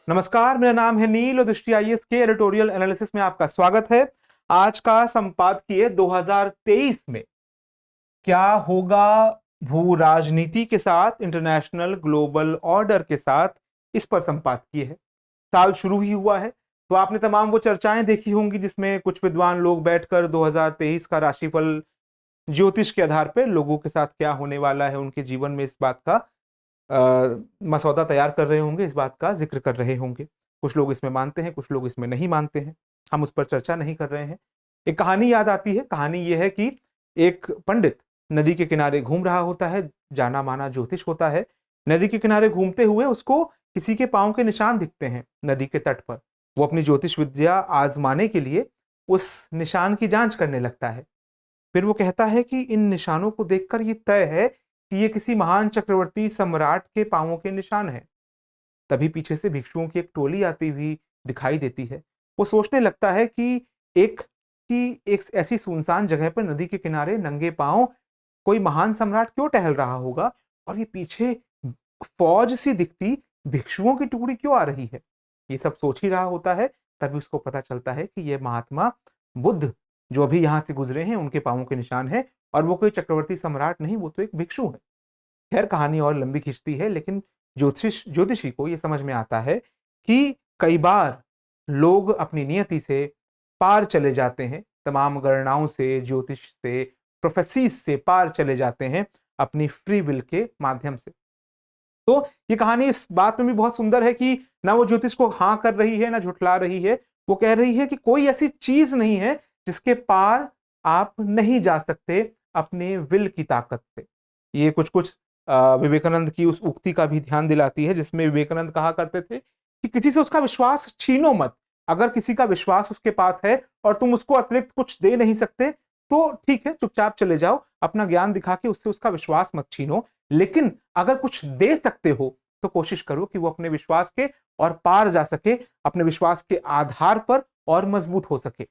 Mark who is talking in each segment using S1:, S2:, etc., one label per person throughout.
S1: नमस्कार, मेरा नाम है नील और दृष्टि आईएएस के एडिटोरियल एनालिसिस में आपका स्वागत है। आज का संपादकीय 2023 में क्या होगा भू राजनीति के साथ, इंटरनेशनल ग्लोबल ऑर्डर के साथ, इस पर संपादकीय है। साल शुरू ही हुआ है तो आपने तमाम वो चर्चाएं देखी होंगी जिसमें कुछ विद्वान लोग बैठकर 2023 का राशिफल ज्योतिष के आधार पर लोगों के साथ क्या होने वाला है उनके जीवन में, इस बात का मसौदा तैयार कर रहे होंगे, इस बात का जिक्र कर रहे होंगे। कुछ लोग इसमें मानते हैं, कुछ लोग इसमें नहीं मानते हैं। हम उस पर चर्चा नहीं कर रहे हैं। एक कहानी याद आती है। कहानी यह है कि एक पंडित नदी के किनारे घूम रहा होता है, जाना माना ज्योतिष होता है। नदी के किनारे घूमते हुए उसको किसी के पांव के निशान दिखते हैं नदी के तट पर। वो अपनी ज्योतिष विद्या आजमाने के लिए उस निशान की जांच करने लगता है। फिर वो कहता है कि इन निशानों को देखकर ये तय है कि ये किसी महान चक्रवर्ती सम्राट के पांवों के निशान हैं। तभी पीछे से भिक्षुओं की एक टोली आती हुई दिखाई देती है। वो सोचने लगता है कि एक ऐसी सुनसान जगह पर नदी के किनारे नंगे पांव कोई महान सम्राट क्यों टहल रहा होगा और ये पीछे फौज सी दिखती भिक्षुओं की टुकड़ी क्यों आ रही है। ये सब सोच ही रहा होता है। तभी उसको पता चलता है कि ये महात्मा बुद्ध जो अभी यहां से गुजरे हैं उनके पांवों के निशान है और वो कोई चक्रवर्ती सम्राट नहीं, वो तो एक भिक्षु है। खैर, कहानी और लंबी खिंचती है, लेकिन ज्योतिषी को यह समझ में आता है कि कई बार लोग अपनी नियति से पार चले जाते हैं, तमाम गणनाओं से, ज्योतिष से, प्रोफेसीज से पार चले जाते हैं अपनी फ्री विल के माध्यम से। तो ये कहानी इस बात में भी बहुत सुंदर है कि ना वो ज्योतिष को हाँ कर रही है ना झुठला रही है। वो कह रही है कि कोई ऐसी चीज नहीं है जिसके पार आप नहीं जा सकते अपने विल की ताकत से। ये कुछ कुछ विवेकानंद की उस उक्ति का भी ध्यान दिलाती है जिसमें विवेकानंद कहा करते थे कि किसी से उसका विश्वास छीनो मत। अगर किसी का विश्वास उसके पास है और तुम उसको अतिरिक्त कुछ दे नहीं सकते तो ठीक है, चुपचाप चले जाओ, अपना ज्ञान दिखा के उससे उसका विश्वास मत छीनो। लेकिन अगर कुछ दे सकते हो तो कोशिश करो कि वो अपने विश्वास के और पार जा सके, अपने विश्वास के आधार पर और मजबूत हो सके।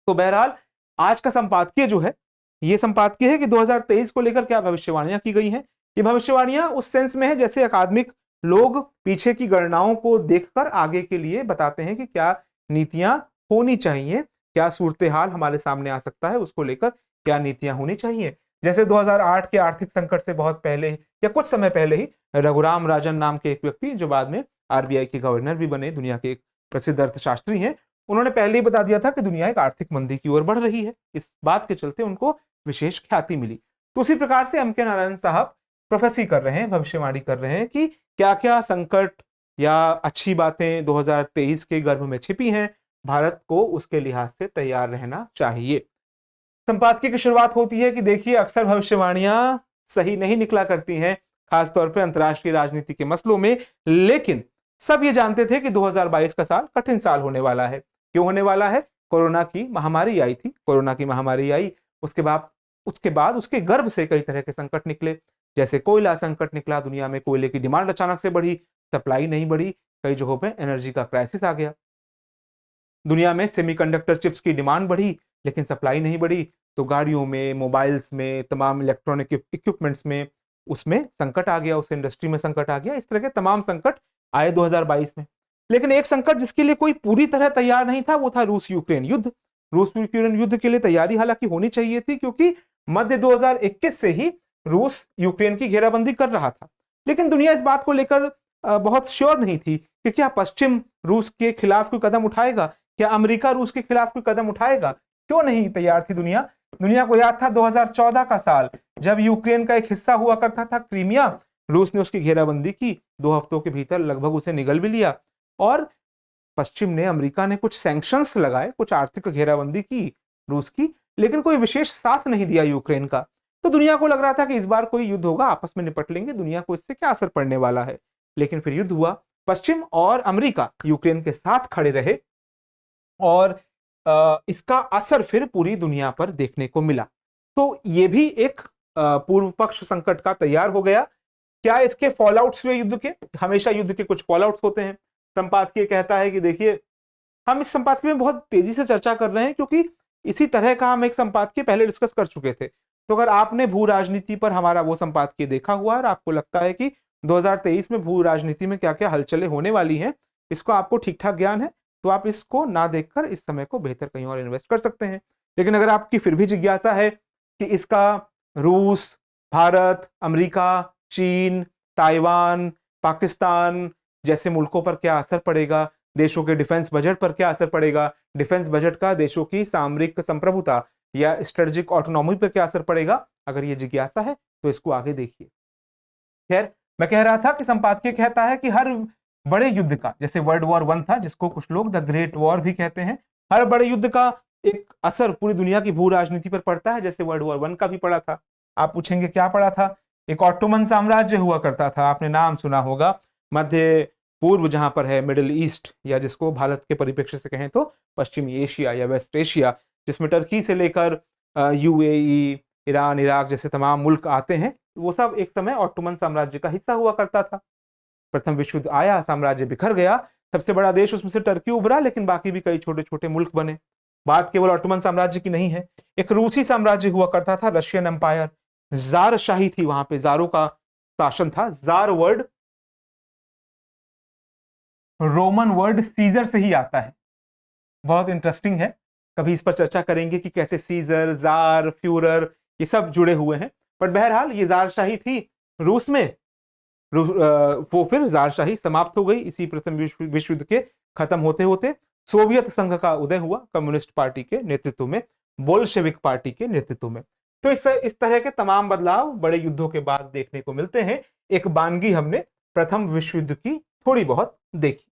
S1: तो बहरहाल आज का संपादकीय जो है, ये संपादकीय है कि 2023 को लेकर क्या भविष्यवाणियां की गई हैं। ये भविष्यवाणियां उस सेंस में है जैसे अकादमिक लोग पीछे की गणनाओं को देखकर आगे के लिए बताते हैं कि क्या नीतियां होनी चाहिए, क्या सूरत हाल हमारे सामने आ सकता है, उसको लेकर क्या नीतियां होनी चाहिए। जैसे 2008 के आर्थिक संकट से बहुत पहले या कुछ समय पहले ही रघुराम राजन नाम के एक व्यक्ति जो बाद में आरबीआई के गवर्नर भी बने, दुनिया के एक प्रसिद्ध अर्थशास्त्री हैं, उन्होंने पहले ही बता दिया था कि दुनिया एक आर्थिक मंदी की ओर बढ़ रही है। इस बात के चलते उनको विशेष ख्याति मिली। तो उसी प्रकार से एम के नारायण साहब प्रोफेसी कर रहे हैं, भविष्यवाणी कर रहे हैं कि क्या क्या संकट या अच्छी बातें 2023 के गर्भ में छिपी हैं, भारत को उसके लिहाज से तैयार रहना चाहिए। संपादकीय की शुरुआत होती है कि देखिए, अक्सर भविष्यवाणियां सही नहीं निकला करती हैं, खासतौर पर अंतर्राष्ट्रीय राजनीति के मसलों में। लेकिन सब ये जानते थे कि 2022 का साल कठिन साल होने वाला है। क्यों होने वाला है? कोरोना की महामारी आई थी। कोरोना की महामारी आई, उसके बाद उसके गर्भ से कई तरह के संकट निकले। जैसे कोयला संकट निकला, दुनिया में कोयले की डिमांड अचानक से बढ़ी, सप्लाई नहीं बढ़ी, कई जगहों पे एनर्जी का क्राइसिस आ गया। दुनिया में सेमीकंडक्टर चिप्स की डिमांड बढ़ी लेकिन सप्लाई नहीं बढ़ी, तो गाड़ियों में, मोबाइल्स में, तमाम इलेक्ट्रॉनिक इक्विपमेंट्स में उसमें संकट आ गया, उस इंडस्ट्री में संकट आ गया। इस तरह के तमाम संकट आए 2022 में। लेकिन एक संकट जिसके लिए कोई पूरी तरह तैयार नहीं था, वो था रूस यूक्रेन युद्ध। रूस यूक्रेन युद्ध के लिए तैयारी हालांकि होनी चाहिए थी, क्योंकि मध्य 2021 से ही रूस यूक्रेन की घेराबंदी कर रहा था। लेकिन दुनिया इस बात को लेकर बहुत श्योर नहीं थी कि क्या पश्चिम रूस के खिलाफ कोई कदम उठाएगा, क्या अमेरिका रूस के खिलाफ कोई कदम उठाएगा। क्यों नहीं तैयार थी दुनिया? दुनिया को याद था 2014 का साल, जब यूक्रेन का एक हिस्सा हुआ करता था क्रीमिया, रूस ने उसकी घेराबंदी की, 2 हफ्तों के भीतर लगभग उसे निगल भी लिया। और पश्चिम ने, अमेरिका ने कुछ सैंक्शंस लगाए, कुछ आर्थिक घेराबंदी की रूस की, लेकिन कोई विशेष साथ नहीं दिया यूक्रेन का। तो दुनिया को लग रहा था कि इस बार कोई युद्ध होगा, आपस में निपट लेंगे, दुनिया को इससे क्या असर पड़ने वाला है। लेकिन फिर युद्ध हुआ, पश्चिम और अमेरिका यूक्रेन के साथ खड़े रहे और इसका असर फिर पूरी दुनिया पर देखने को मिला। तो ये भी एक पूर्व पक्ष संकट का तैयार हो गया। क्या इसके फॉलआउट्स हुए युद्ध के? हमेशा युद्ध के कुछ फॉलआउट्स होते हैं। संपादकीय कहता है कि देखिए, हम इस संपादकीय में बहुत तेजी से चर्चा कर रहे हैं क्योंकि इसी तरह का हम एक संपादकीय पहले डिस्कस कर चुके थे। तो अगर आपने भू राजनीति पर हमारा वो संपादकीय देखा हुआ है और आपको लगता है कि 2023 में भू राजनीति में क्या क्या हलचलें होने वाली हैं, इसको आपको ठीक ठाक ज्ञान है तो आप इसको ना देखकर इस समय को बेहतर कहीं और इन्वेस्ट कर सकते हैं। लेकिन अगर आपकी फिर भी जिज्ञासा है कि इसका रूस, भारत, अमेरिका, चीन, ताइवान, पाकिस्तान जैसे मुल्कों पर क्या असर पड़ेगा, देशों के डिफेंस बजट पर क्या असर पड़ेगा, डिफेंस बजट का देशों की सामरिक संप्रभुता या स्ट्रेटेजिक ऑटोनॉमी पर क्या असर पड़ेगा, अगर ये जिज्ञासा है तो इसको आगे देखिए। खैर, मैं कह रहा था कि संपादकीय कहता है कि हर बड़े युद्ध का, जैसे वर्ल्ड वॉर 1 था जिसको कुछ लोग द ग्रेट वॉर भी कहते हैं, हर बड़े युद्ध का एक असर पूरी दुनिया की भू राजनीति पर पड़ता है, जैसे वर्ल्ड वॉर 1 का भी पड़ा था। आप पूछेंगे क्या पड़ा था? एक ऑटोमन साम्राज्य हुआ करता था, आपने नाम सुना होगा, मध्य पूर्व जहां पर है मिडिल ईस्ट, या जिसको भारत के परिप्रेक्ष्य से कहें तो पश्चिमी एशिया या वेस्ट एशिया, जिसमें टर्की से लेकर यूएई, ईरान, इराक जैसे तमाम मुल्क आते हैं, वो सब एक समय ऑटोमन साम्राज्य का हिस्सा हुआ करता था। प्रथम विश्व युद्ध आया, साम्राज्य बिखर गया, सबसे बड़ा देश उसमें से टर्की उभरा, लेकिन बाकी भी कई छोटे छोटे मुल्क बने। बात केवल ऑटोमन साम्राज्य की नहीं है, एक रूसी साम्राज्य हुआ करता था, रशियन एम्पायर, जार-शाही थी, वहां पे जारों का शासन था। Czar word Roman word Caesar से ही आता है, बहुत इंटरेस्टिंग है, कभी इस पर चर्चा करेंगे कि कैसे सीजर, जार, फ्यूरर ये सब जुड़े हुए हैं। पर बहरहाल ये जार-शाही थी रूस में, वो फिर जार-शाही समाप्त हो गई इसी प्रथम विश्व युद्ध के खत्म होते होते। सोवियत संघ का उदय हुआ कम्युनिस्ट पार्टी के नेतृत्व में, बोल्शेविक पार्टी के नेतृत्व में। तो इस तरह के तमाम बदलाव बड़े युद्धों के बाद देखने को मिलते हैं। एक बानगी हमने प्रथम विश्व युद्ध की थोड़ी बहुत देखी।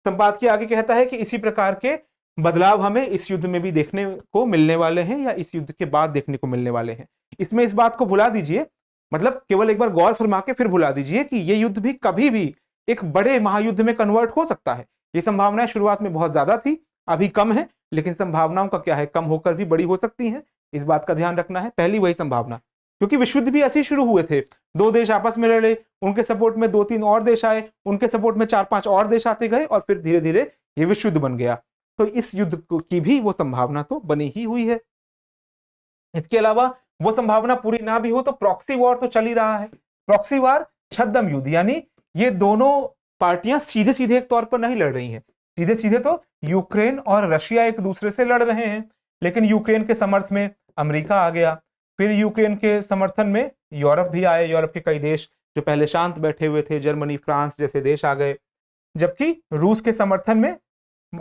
S1: संपादकीय आगे कहता है कि इसी प्रकार के बदलाव हमें इस युद्ध में भी देखने को मिलने वाले हैं, या इस युद्ध के बाद देखने को मिलने वाले हैं। इसमें इस बात को भुला दीजिए, मतलब केवल एक बार गौर फरमा के फिर भुला दीजिए कि ये युद्ध भी कभी भी एक बड़े महायुद्ध में कन्वर्ट हो सकता है। ये संभावनाएं शुरुआत में बहुत ज्यादा थी, अभी कम है, लेकिन संभावनाओं का क्या है, कम होकर भी बड़ी हो सकती हैं, इस बात का ध्यान रखना है। पहली वही संभावना, क्योंकि विश्व युद्ध भी ऐसे ही शुरू हुए थे, दो देश आपस में लड़े, उनके सपोर्ट में 2-3 और देश आए, उनके सपोर्ट में 4-5 और देश आते गए, और फिर धीरे धीरे ये विश्व युद्ध बन गया। तो इस युद्ध की भी वो संभावना तो बनी ही हुई है। इसके अलावा वो संभावना पूरी ना भी हो तो प्रॉक्सी वॉर तो चल ही रहा है। प्रॉक्सी वॉर छद्म युद्ध, यानी ये दोनों पार्टियां सीधे सीधे एक तौर पर नहीं लड़ रही हैं, सीधे सीधे तो यूक्रेन और रशिया एक दूसरे से लड़ रहे हैं, लेकिन यूक्रेन के समर्थन में अमेरिका आ गया, फिर यूक्रेन के समर्थन में यूरोप भी आए, यूरोप के कई देश जो पहले शांत बैठे हुए थे, जर्मनी, फ्रांस जैसे देश आ गए, जबकि रूस के समर्थन में,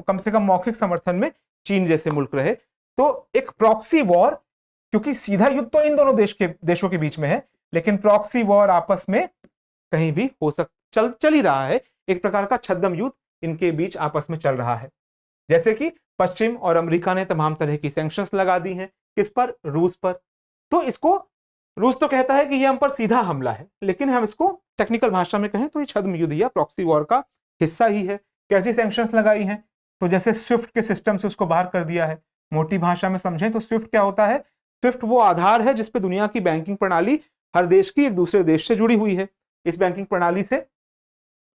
S1: कम से कम मौखिक समर्थन में, चीन जैसे मुल्क रहे। तो एक प्रॉक्सी वॉर, क्योंकि सीधा युद्ध तो इन दोनों देशों के बीच में है, लेकिन प्रॉक्सी वॉर आपस में कहीं भी हो चल ही रहा है, एक प्रकार का छद्म युद्ध इनके बीच आपस में चल रहा है। जैसे कि पश्चिम और अमेरिका ने तमाम तरह की सैंक्शंस लगा दी हैं, किस पर? रूस पर। तो इसको रूस तो कहता है कि यह हम पर सीधा हमला है, लेकिन हम इसको टेक्निकल भाषा में कहें तो ये छद्म युद्ध या प्रॉक्सी वॉर का हिस्सा ही है। कैसी सैंक्शंस लगाई हैं? तो जैसे स्विफ्ट के सिस्टम से उसको बाहर कर दिया है। मोटी भाषा में समझें तो स्विफ्ट क्या होता है? स्विफ्ट वो आधार है जिसपे दुनिया की बैंकिंग प्रणाली हर देश की एक दूसरे देश से जुड़ी हुई है। इस बैंकिंग प्रणाली से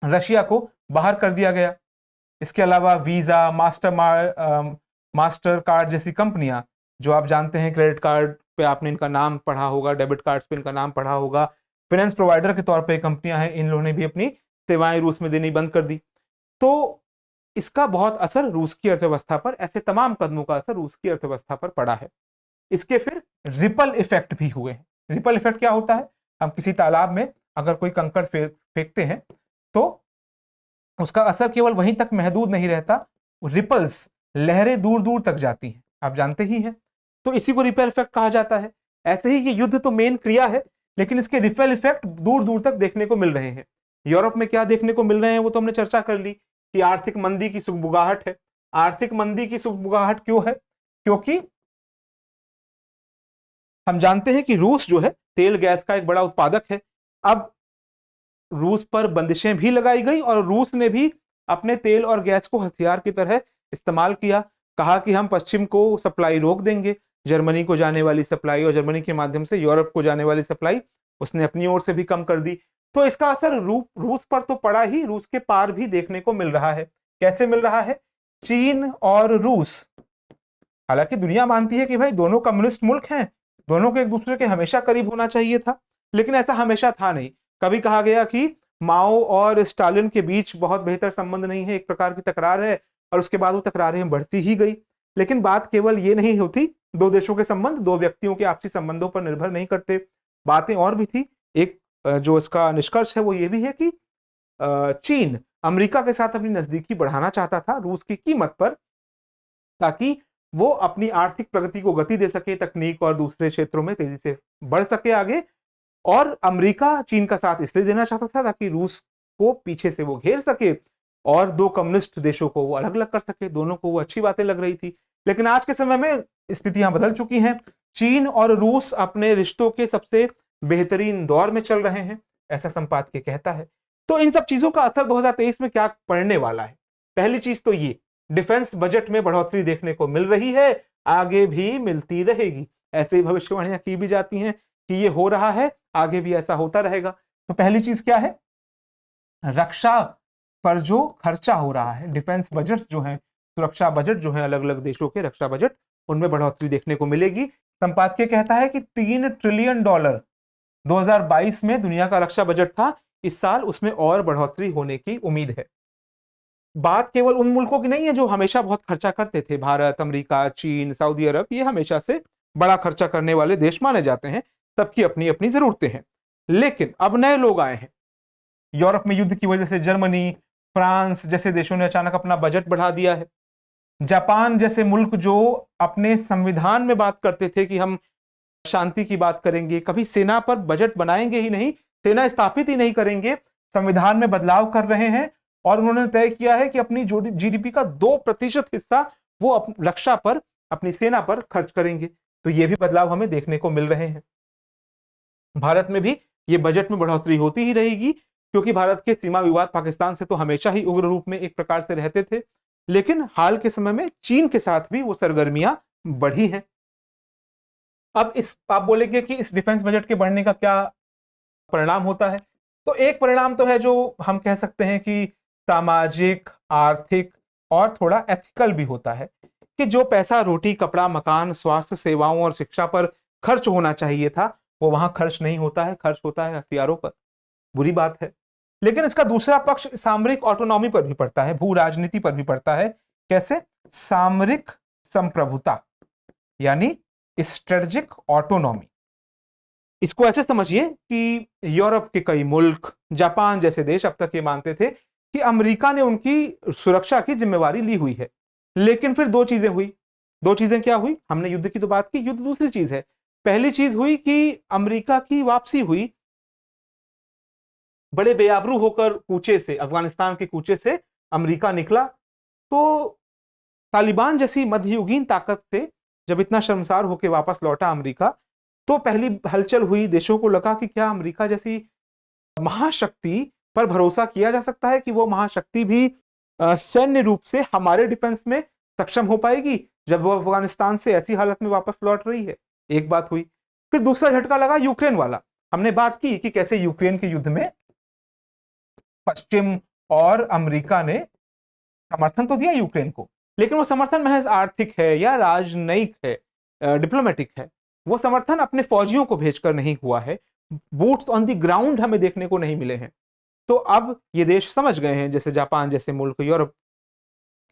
S1: रशिया को बाहर कर दिया गया। इसके अलावा वीजा, मास्टर कार्ड जैसी कंपनियां, जो आप जानते हैं, क्रेडिट कार्ड पे आपने इनका नाम पढ़ा होगा, डेबिट कार्ड्स पे इनका नाम पढ़ा होगा, फाइनेंस प्रोवाइडर के तौर पे कंपनियां हैं, इन लोगों ने भी अपनी सेवाएं रूस में देनी बंद कर दी। तो इसका बहुत असर रूस की अर्थव्यवस्था पर, ऐसे तमाम कदमों का असर रूस की अर्थव्यवस्था पर पड़ा है। इसके फिर रिपल इफेक्ट भी हुए हैं। रिपल इफेक्ट क्या होता है? हम किसी तालाब में अगर कोई कंकड़ फेंकते हैं तो उसका असर केवल वहीं तक महदूद नहीं रहता, रिपल्स, लहरें दूर दूर तक जाती हैं, आप जानते ही हैं। तो इसी को रिपेल इफेक्ट कहा जाता है। ऐसे ही ये युद्ध तो मेन क्रिया है, लेकिन इसके रिपेल इफेक्ट दूर दूर तक देखने को मिल रहे हैं। यूरोप में क्या देखने को मिल रहे हैं वो तो हमने चर्चा कर ली कि आर्थिक मंदी की सुगबुगाहट है। आर्थिक मंदी की सुगबुगाहट क्यों है? क्योंकि हम जानते हैं कि रूस जो है तेल गैस का एक बड़ा उत्पादक है। अब रूस पर बंदिशें भी लगाई गई और रूस ने भी अपने तेल और गैस को हथियार की तरह इस्तेमाल किया। कहा कि हम पश्चिम को सप्लाई रोक देंगे, जर्मनी को जाने वाली सप्लाई और जर्मनी के माध्यम से यूरोप को जाने वाली सप्लाई उसने अपनी ओर से भी कम कर दी। तो इसका असर रूस पर तो पड़ा ही, रूस के पार भी देखने को मिल रहा है। कैसे मिल रहा है? चीन और रूस, हालांकि दुनिया मानती है कि भाई दोनों कम्युनिस्ट मुल्क हैं, दोनों को एक दूसरे के हमेशा करीब होना चाहिए था, लेकिन ऐसा हमेशा था नहीं। कभी कहा गया कि माओ और स्टालिन के बीच बहुत बेहतर संबंध नहीं है, एक प्रकार की तकरार है, और उसके बाद वो तकरारें बढ़ती ही गई। लेकिन बात केवल ये नहीं होती, दो देशों के संबंध दो व्यक्तियों के आपसी संबंधों पर निर्भर नहीं करते, बातें और भी थी। एक जो इसका निष्कर्ष है वो ये भी है कि चीन अमेरिका के साथ अपनी नजदीकी बढ़ाना चाहता था रूस की कीमत पर, ताकि वो अपनी आर्थिक प्रगति को गति दे सके, तकनीक और दूसरे क्षेत्रों में तेजी से बढ़ सके आगे। और अमेरिका चीन का साथ इसलिए देना चाहता था ताकि रूस को पीछे से वो घेर सके और दो कम्युनिस्ट देशों को वो अलग अलग कर सके। दोनों को वो अच्छी बातें लग रही थी। लेकिन आज के समय में स्थितियां बदल चुकी हैं। चीन और रूस अपने रिश्तों के सबसे बेहतरीन दौर में चल रहे हैं, ऐसा संपादकीय कहता है। तो इन सब चीजों का असर 2023 में क्या पड़ने वाला है? पहली चीज तो ये, डिफेंस बजट में बढ़ोतरी देखने को मिल रही है, आगे भी मिलती रहेगी। ऐसे ही भविष्यवाणियां की भी जाती हैं कि ये हो रहा है, आगे भी ऐसा होता रहेगा। तो पहली चीज क्या है? रक्षा पर जो खर्चा हो रहा है, डिफेंस बजट जो है, सुरक्षा बजट जो है, अलग अलग देशों के रक्षा बजट, उनमें बढ़ोतरी देखने को मिलेगी। संपादकीय कहता है कि $3 ट्रिलियन 2022 में दुनिया का रक्षा बजट था, इस साल उसमें और बढ़ोतरी होने की उम्मीद है। बात केवल उन मुल्कों की नहीं है जो हमेशा बहुत खर्चा करते थे, भारत, अमेरिका, चीन, सऊदी अरब, ये हमेशा से बड़ा खर्चा करने वाले देश माने जाते हैं, सबकी अपनी अपनी जरूरतें हैं। लेकिन अब नए लोग आए हैं। यूरोप में युद्ध की वजह से जर्मनी, फ्रांस जैसे देशों ने अचानक अपना बजट बढ़ा दिया है। जापान जैसे मुल्क जो अपने संविधान में बात करते थे कि हम शांति की बात करेंगे, कभी सेना पर बजट बनाएंगे ही नहीं, सेना स्थापित ही नहीं करेंगे, संविधान में बदलाव कर रहे हैं और उन्होंने तय किया है कि अपनी जीडीपी का 2% हिस्सा वो रक्षा पर, अपनी सेना पर खर्च करेंगे। तो ये भी बदलाव हमें देखने को मिल रहे हैं। भारत में भी ये बजट में बढ़ोतरी होती ही रहेगी, क्योंकि भारत के सीमा विवाद पाकिस्तान से तो हमेशा ही उग्र रूप में एक प्रकार से रहते थे। लेकिन हाल के समय में चीन के साथ भी वो सरगर्मियां बढ़ी हैं। अब इस आप बोलेंगे कि इस डिफेंस बजट के बढ़ने का क्या परिणाम होता है? तो एक परिणाम तो है जो हम कह सकते हैं कि सामाजिक, आर्थिक और थोड़ा एथिकल भी होता है, कि जो पैसा रोटी, कपड़ा, मकान, स्वास्थ्य सेवाओं और शिक्षा पर खर्च होना चाहिए था, वो वहां खर्च नहीं होता है, खर्च होता है हथियारों पर। बुरी बात है। लेकिन इसका दूसरा पक्ष सामरिक ऑटोनॉमी पर भी पड़ता है, भू राजनीति पर भी पड़ता है। कैसे? सामरिक संप्रभुता यानी स्ट्रेटेजिक ऑटोनॉमी। इसको ऐसे समझिए कि यूरोप के कई मुल्क, जापान जैसे देश अब तक ये मानते थे कि अमेरिका ने उनकी सुरक्षा की जिम्मेवारी ली हुई है। लेकिन फिर दो चीजें हुई। दो चीजें क्या हुई? हमने युद्ध की तो बात की, युद्ध दूसरी चीज है। पहली चीज हुई कि अमेरिका की वापसी हुई, बड़े बेआबरू होकर कूचे से, अफगानिस्तान के कूचे से अमेरिका निकला। तो तालिबान जैसी मध्ययुगीन ताकत से जब इतना शर्मसार होकर वापस लौटा अमेरिका, तो पहली हलचल हुई, देशों को लगा कि क्या अमेरिका जैसी महाशक्ति पर भरोसा किया जा सकता है कि वो महाशक्ति भी सैन्य रूप से हमारे डिफेंस में सक्षम हो पाएगी जब वो अफगानिस्तान से ऐसी हालत में वापस लौट रही है। एक बात हुई। फिर दूसरा झटका लगा यूक्रेन वाला। हमने बात की कि कैसे यूक्रेन के युद्ध में पश्चिम और अमेरिका ने समर्थन तो दिया यूक्रेन को, लेकिन वो समर्थन महज आर्थिक है या राजनयिक है, डिप्लोमेटिक है। वो समर्थन अपने फौजियों को भेजकर नहीं हुआ है, बूट्स ऑन द ग्राउंड हमें देखने को नहीं मिले हैं। तो अब ये देश समझ गए हैं, जैसे जापान जैसे मुल्क, यूरोप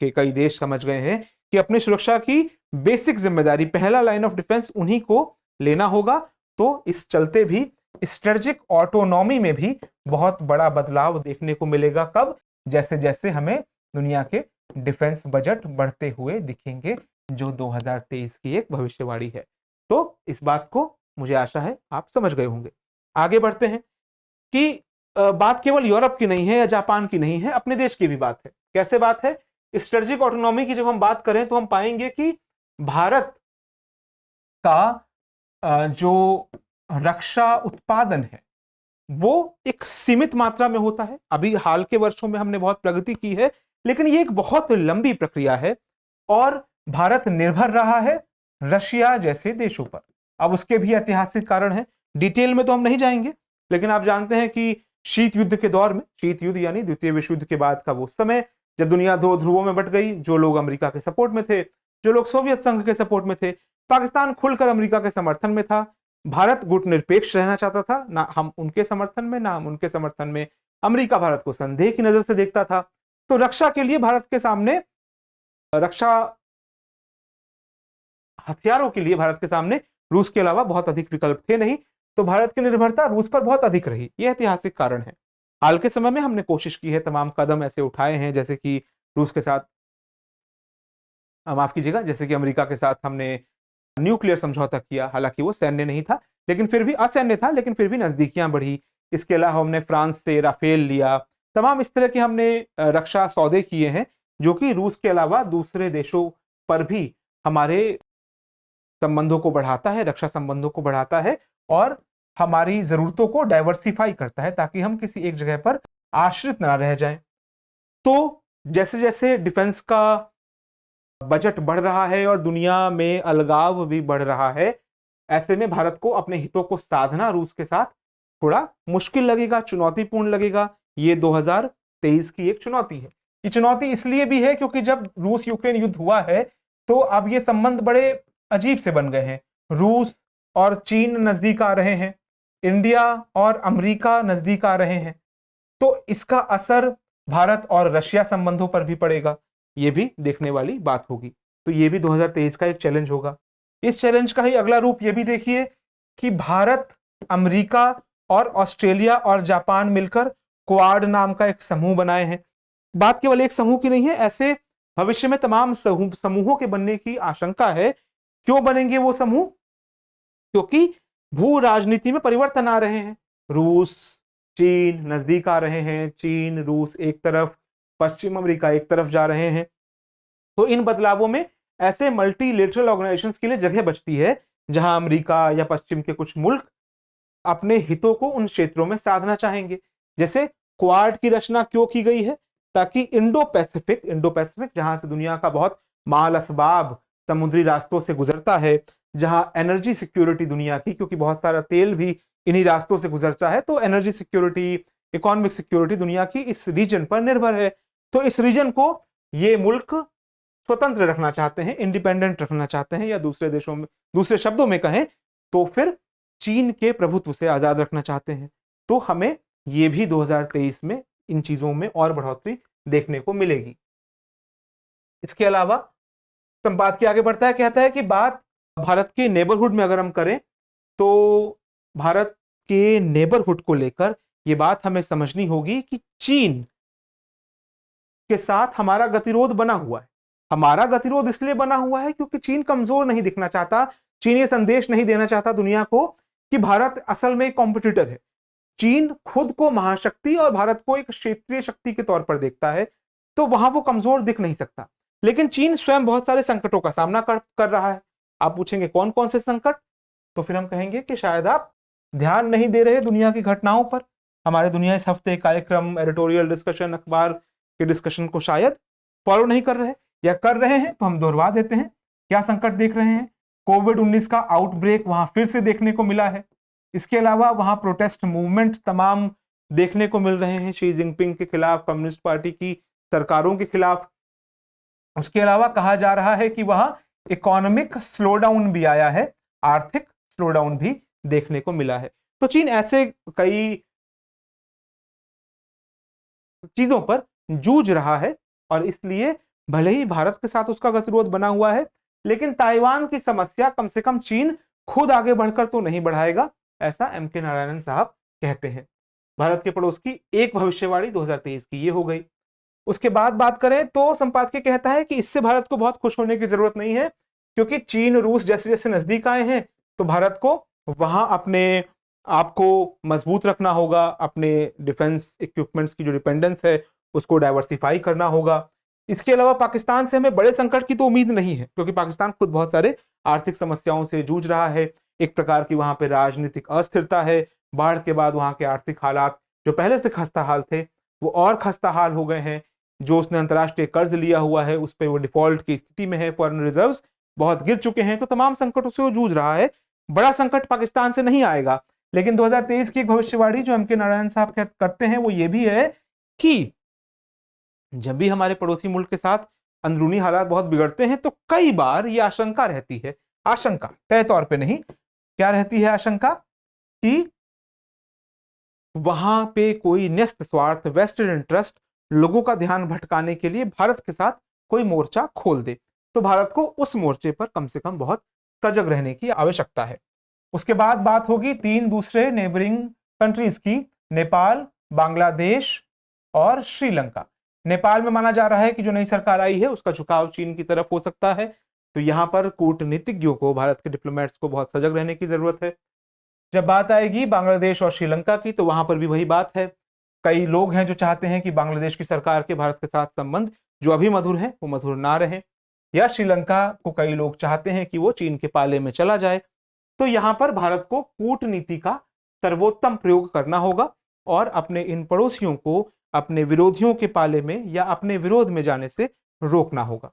S1: के कई देश समझ गए हैं कि अपनी सुरक्षा की बेसिक जिम्मेदारी, पहला लाइन ऑफ डिफेंस उन्हीं को लेना होगा। तो इस चलते भी स्ट्रेटेजिक ऑटोनॉमी में भी बहुत बड़ा बदलाव देखने को मिलेगा। कब? जैसे जैसे हमें दुनिया के डिफेंस बजट बढ़ते हुए दिखेंगे, जो 2023 की एक भविष्यवाणी है। तो इस बात को मुझे आशा है आप समझ गए होंगे। आगे बढ़ते हैं कि बात केवल यूरोप की नहीं है या जापान की नहीं है, अपने देश की भी बात है। कैसे बात है? स्ट्रेटेजिक ऑटोनॉमी की जब हम बात करें तो हम पाएंगे कि भारत का जो रक्षा उत्पादन है वो एक सीमित मात्रा में होता है। अभी हाल के वर्षों में हमने बहुत प्रगति की है, लेकिन ये एक बहुत लंबी प्रक्रिया है और भारत निर्भर रहा है रशिया जैसे देशों पर। अब उसके भी ऐतिहासिक कारण हैं, डिटेल में तो हम नहीं जाएंगे, लेकिन आप जानते हैं कि शीत युद्ध के दौर में, शीत युद्ध यानी द्वितीय विश्व युद्ध के बाद का वो समय जब दुनिया दो ध्रुवों में बट गई, जो लोग अमेरिका के सपोर्ट में थे, जो लोग सोवियत संघ के सपोर्ट में थे, पाकिस्तान खुलकर अमेरिका के समर्थन में था, भारत गुटनिरपेक्ष रहना चाहता था, ना हम उनके समर्थन में ना हम उनके समर्थन में, अमेरिका भारत को संदेह की नजर से देखता था। तो रक्षा के लिए भारत के सामने, रक्षा हथियारों के लिए भारत के सामने रूस के अलावा बहुत अधिक विकल्प थे नहीं, तो भारत की निर्भरता रूस पर बहुत अधिक रही। यह ऐतिहासिक कारण है। हाल के समय में हमने कोशिश की है, तमाम कदम ऐसे उठाए हैं, जैसे कि रूस के साथ, माफ कीजिएगा, जैसे कि अमेरिका के साथ हमने न्यूक्लियर समझौता किया। हालांकि वो सैन्य नहीं था, लेकिन फिर भी असैन्य था, लेकिन फिर भी नजदीकियां बढ़ी। इसके अलावा हमने फ्रांस से राफेल लिया। तमाम इस तरह के हमने रक्षा सौदे किए हैं, जो कि रूस के अलावा दूसरे देशों पर भी हमारे संबंधों को बढ़ाता है, रक्षा संबंधों को बढ़ाता है और हमारी जरूरतों को डाइवर्सिफाई करता है, ताकि हम किसी एक जगह पर आश्रित ना रह जाएं। तो जैसे जैसे डिफेंस का बजट बढ़ रहा है और दुनिया में अलगाव भी बढ़ रहा है, ऐसे में भारत को अपने हितों को साधना रूस के साथ थोड़ा मुश्किल लगेगा, चुनौतीपूर्ण लगेगा। ये 2023 की एक चुनौती है। ये चुनौती इसलिए भी है क्योंकि जब रूस यूक्रेन युद्ध हुआ है, तो अब ये संबंध बड़े अजीब से बन गए हैं। रूस और चीन नजदीक आ रहे हैं, इंडिया और अमेरिका नजदीक आ रहे हैं। तो इसका असर भारत और रशिया संबंधों पर भी पड़ेगा। ये भी देखने वाली बात होगी। तो ये भी 2023 का एक चैलेंज होगा। इस चैलेंज का ही अगला रूप ये भी देखिए कि भारत, अमेरिका और ऑस्ट्रेलिया और जापान मिलकर क्वाड नाम का एक समूह बनाए हैं। बात केवल एक समूह की नहीं है, ऐसे भविष्य में तमाम समूहों के बनने की आशंका है। क्यों बनेंगे वो समूह? क्योंकि भू राजनीति में परिवर्तन आ रहे हैं। रूस चीन नजदीक आ रहे हैं, चीन रूस एक तरफ, पश्चिम अमेरिका एक तरफ जा रहे हैं। तो इन बदलावों में ऐसे मल्टीलेटरल ऑर्गेनाइजेशंस के लिए जगह बचती है, जहां अमेरिका या पश्चिम के कुछ मुल्क अपने हितों को उन क्षेत्रों में साधना चाहेंगे। जैसे क्वाड की रचना क्यों की गई है? ताकि इंडो पैसिफिक जहां से दुनिया का बहुत माल असबाब समुद्री रास्तों से गुजरता है, जहां एनर्जी सिक्योरिटी दुनिया की, क्योंकि बहुत सारा तेल भी इन्हीं रास्तों से गुजरता है, तो एनर्जी सिक्योरिटी, इकोनॉमिक सिक्योरिटी दुनिया की इस रीजन पर निर्भर है। तो इस रीजन को ये मुल्क स्वतंत्र रखना चाहते हैं, इंडिपेंडेंट रखना चाहते हैं, या दूसरे देशों में, दूसरे शब्दों में कहें तो फिर चीन के प्रभुत्व से आजाद रखना चाहते हैं। तो हमें ये भी 2023 में इन चीजों में और बढ़ोतरी देखने को मिलेगी। इसके अलावा संवाद के आगे बढ़ता है, कहता है कि बात भारत के नेबरहुड में अगर हम करें, तो भारत के नेबरहुड को लेकर यह बात हमें समझनी होगी कि चीन के साथ हमारा गतिरोध बना हुआ है। हमारा गतिरोध इसलिए बना हुआ है क्योंकि चीन कमजोर नहीं दिखना चाहता। चीन ये संदेश नहीं देना चाहता दुनिया को कि भारत असल में कॉम्पिटिटर है। चीन खुद को महाशक्ति और भारत को एक क्षेत्रीय शक्ति के तौर पर देखता है, तो वहां वो कमजोर दिख नहीं सकता। लेकिन चीन स्वयं बहुत सारे संकटों का सामना कर रहा है। आप पूछेंगे कौन कौन से संकट, तो फिर हम कहेंगे कि शायद आप ध्यान नहीं दे रहे दुनिया की घटनाओं पर। हमारे दुनिया इस हफ्ते कार्यक्रम, एडिटोरियल डिस्कशन, अखबार के डिस्कशन को शायद फॉलो नहीं कर रहे, या कर रहे हैं तो हम दोहरा देते हैं। क्या संकट देख रहे हैं? कोविड-19 का आउटब्रेक वहां फिर से देखने को मिला है। इसके अलावा वहां प्रोटेस्ट मूवमेंट तमाम देखने को मिल रहे हैं, शी जिनपिंग के खिलाफ, कम्युनिस्ट पार्टी की सरकारों के खिलाफ। उसके अलावा कहा जा रहा है कि वहां इकोनॉमिक स्लोडाउन भी आया है, आर्थिक स्लोडाउन भी देखने को मिला है। तो चीन ऐसे कई चीजों पर जूझ रहा है, और इसलिए भले ही भारत के साथ उसका गतिरोध बना हुआ है, लेकिन ताइवान की समस्या कम से कम चीन खुद आगे बढ़कर तो नहीं बढ़ाएगा, ऐसा एम.के. नारायणन साहब कहते हैं। भारत के पड़ोस की एक भविष्यवाणी 2023 की ये हो गई। उसके बाद बात करें तो संपादकीय कहता है कि इससे भारत को बहुत खुश होने की जरूरत नहीं है, क्योंकि चीन रूस जैसे जैसे नजदीक आए हैं, तो भारत को वहां अपने आपको मजबूत रखना होगा, अपने डिफेंस इक्विपमेंट्स की जो डिपेंडेंस है उसको डाइवर्सिफाई करना होगा। इसके अलावा पाकिस्तान से हमें बड़े संकट की तो उम्मीद नहीं है, क्योंकि पाकिस्तान खुद बहुत सारे आर्थिक समस्याओं से जूझ रहा है। एक प्रकार की वहां पे राजनीतिक अस्थिरता है। बाढ़ के बाद वहां के आर्थिक हालात जो पहले से खस्ता हाल थे, वो और खस्ता हाल हो गए हैं। जो उसने अंतर्राष्ट्रीय कर्ज लिया हुआ है उस पर वो डिफॉल्ट की स्थिति में है, फॉरेन रिजर्व्स बहुत गिर चुके हैं। तो तमाम संकटों से वो जूझ रहा है। बड़ा संकट पाकिस्तान से नहीं आएगा। लेकिन 2023 की एक भविष्यवाणी जो एम.के. नारायण साहब करते हैं वो ये भी है कि जब भी हमारे पड़ोसी मुल्क के साथ अंदरूनी हालात बहुत बिगड़ते हैं, तो कई बार ये आशंका रहती है, आशंका तय तौर पे नहीं, क्या रहती है आशंका, कि वहां पे कोई न्यस्त स्वार्थ, वेस्टेड इंटरेस्ट, लोगों का ध्यान भटकाने के लिए भारत के साथ कोई मोर्चा खोल दे, तो भारत को उस मोर्चे पर कम से कम बहुत सजग रहने की आवश्यकता है। उसके बाद बात होगी 3 दूसरे नेबरिंग कंट्रीज की, नेपाल, बांग्लादेश और श्रीलंका। नेपाल में माना जा रहा है कि जो नई सरकार आई है उसका झुकाव चीन की तरफ हो सकता है, तो यहां पर कूटनीतिज्ञों को, भारत के डिप्लोमेट्स को बहुत सजग रहने की जरूरत है। जब बात आएगी बांग्लादेश और श्रीलंका की, तो वहां पर भी वही बात है। कई लोग हैं जो चाहते हैं कि बांग्लादेश की सरकार के भारत के साथ संबंध जो अभी मधुर हैं वो मधुर ना रहे, या श्रीलंका को कई लोग चाहते हैं कि वो चीन के पाले में चला जाए। तो यहां पर भारत को कूटनीति का सर्वोत्तम प्रयोग करना होगा और अपने इन पड़ोसियों को अपने विरोधियों के पाले में या अपने विरोध में जाने से रोकना होगा।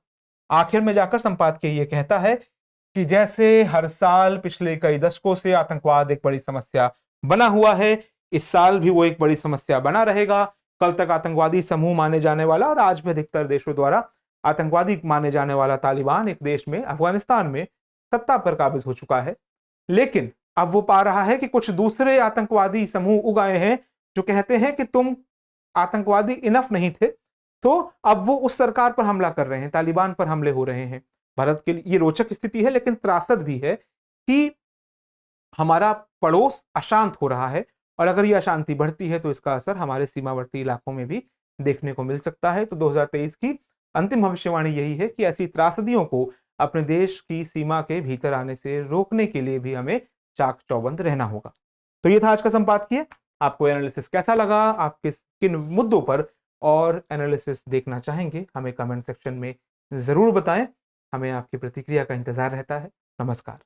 S1: आखिर में जाकर संपादकीय ये कहता है कि जैसे हर साल पिछले कई दशकों से आतंकवाद एक बड़ी समस्या बना हुआ है, इस साल भी वो एक बड़ी समस्या बना रहेगा। कल तक आतंकवादी समूह माने जाने वाला और आज भी अधिकतर देशों द्वारा आतंकवादी माने जाने वाला तालिबान एक देश में, अफगानिस्तान में सत्ता पर काबिज हो चुका है। लेकिन अब वो पा रहा है कि कुछ दूसरे आतंकवादी समूह उग आए हैं जो कहते हैं कि तुम आतंकवादी इनफ नहीं थे, तो अब वो उस सरकार पर हमला कर रहे हैं, तालिबान पर हमले हो रहे हैं। भारत के लिए ये रोचक स्थिति है, लेकिन त्रासद भी है कि हमारा पड़ोस अशांत हो रहा है, और अगर ये अशांति बढ़ती है तो इसका असर हमारे सीमावर्ती इलाकों में भी देखने को मिल सकता है। तो 2023 की अंतिम भविष्यवाणी यही है कि ऐसी त्रासदियों को अपने देश की सीमा के भीतर आने से रोकने के लिए भी हमें चाक चौबंद रहना होगा। तो ये था आज का संपादकीय। आपको एनालिसिस कैसा लगा, आप किन मुद्दों पर और एनालिसिस देखना चाहेंगे, हमें कमेंट सेक्शन में जरूर बताएं। हमें आपकी प्रतिक्रिया का इंतजार रहता है। नमस्कार।